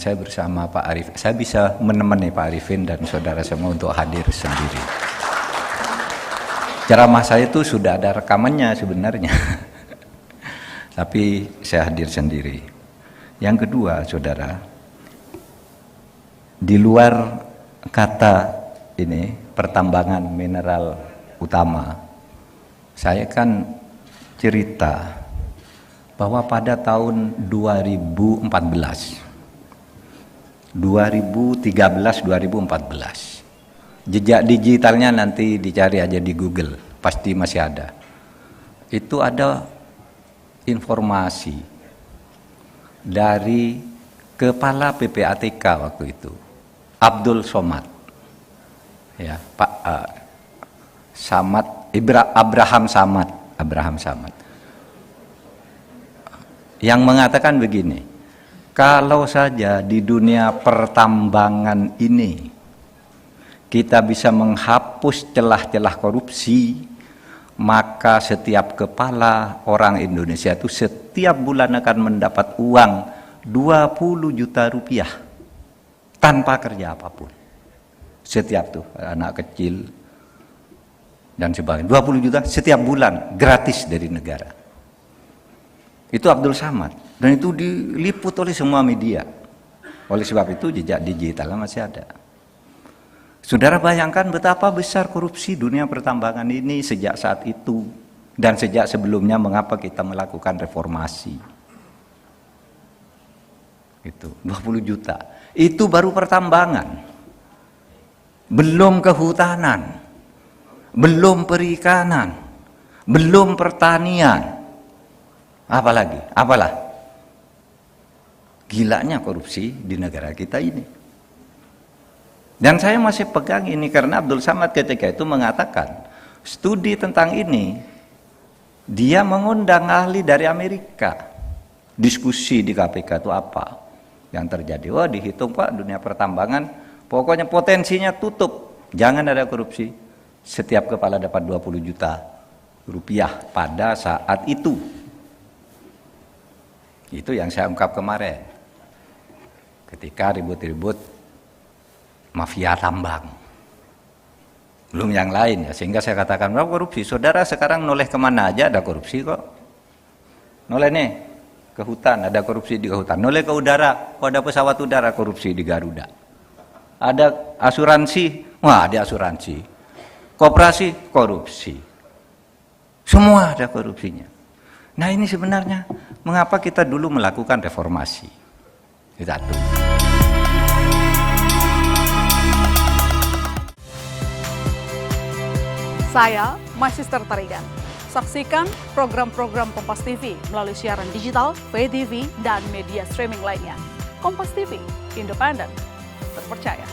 saya bersama Pak Arif. Saya bisa menemani Pak Arifin dan saudara semua untuk hadir sendiri. Ceramah saya itu sudah ada rekamannya sebenarnya. Tapi saya hadir sendiri. Yang kedua, saudara, di luar kata ini pertambangan mineral utama, saya kan cerita bahwa pada tahun 2013-2014, jejak digitalnya nanti dicari aja di Google, pasti masih ada. Itu ada informasi dari Kepala PPATK waktu itu, Abdul Somad, ya Pak Abraham Samad, yang mengatakan begini, kalau saja di dunia pertambangan ini kita bisa menghapus celah-celah korupsi, maka setiap kepala orang Indonesia itu setiap bulan akan mendapat uang 20 juta rupiah tanpa kerja apapun. Setiap tuh anak kecil dan sebagainya, 20 juta setiap bulan gratis dari negara. Itu Abdul Samad, dan itu diliput oleh semua media. Oleh sebab itu jejak digitalnya masih ada. Saudara bayangkan betapa besar korupsi dunia pertambangan ini sejak saat itu dan sejak sebelumnya, mengapa kita melakukan reformasi. Itu 20 juta. Itu baru pertambangan. Belum kehutanan. Belum perikanan. Belum pertanian. Apalagi? Apalah? Gilanya korupsi di negara kita ini. Dan saya masih pegang ini karena Abdul Samad ketika itu mengatakan studi tentang ini, dia mengundang ahli dari Amerika. Diskusi di KPK itu apa yang terjadi. Wah, dihitung Pak, dunia pertambangan pokoknya potensinya tutup, jangan ada korupsi. Setiap kepala dapat 20 juta rupiah pada saat itu. Itu yang saya ungkap kemarin ketika ribut-ribut mafia tambang, belum yang lain ya, sehingga saya katakan bahwa korupsi. Saudara sekarang noleh kemana aja ada korupsi kok. Noleh nih ke hutan, ada korupsi di hutan. Noleh ke udara, kok ada pesawat udara, korupsi di Garuda. Ada asuransi, wah ada asuransi. Koperasi, korupsi. Semua ada korupsinya. Nah ini sebenarnya mengapa kita dulu melakukan reformasi. Itu satu. Saya Magister Tarigan. Saksikan program-program Kompas TV melalui siaran digital, pay TV, dan media streaming lainnya. Kompas TV, independen, terpercaya.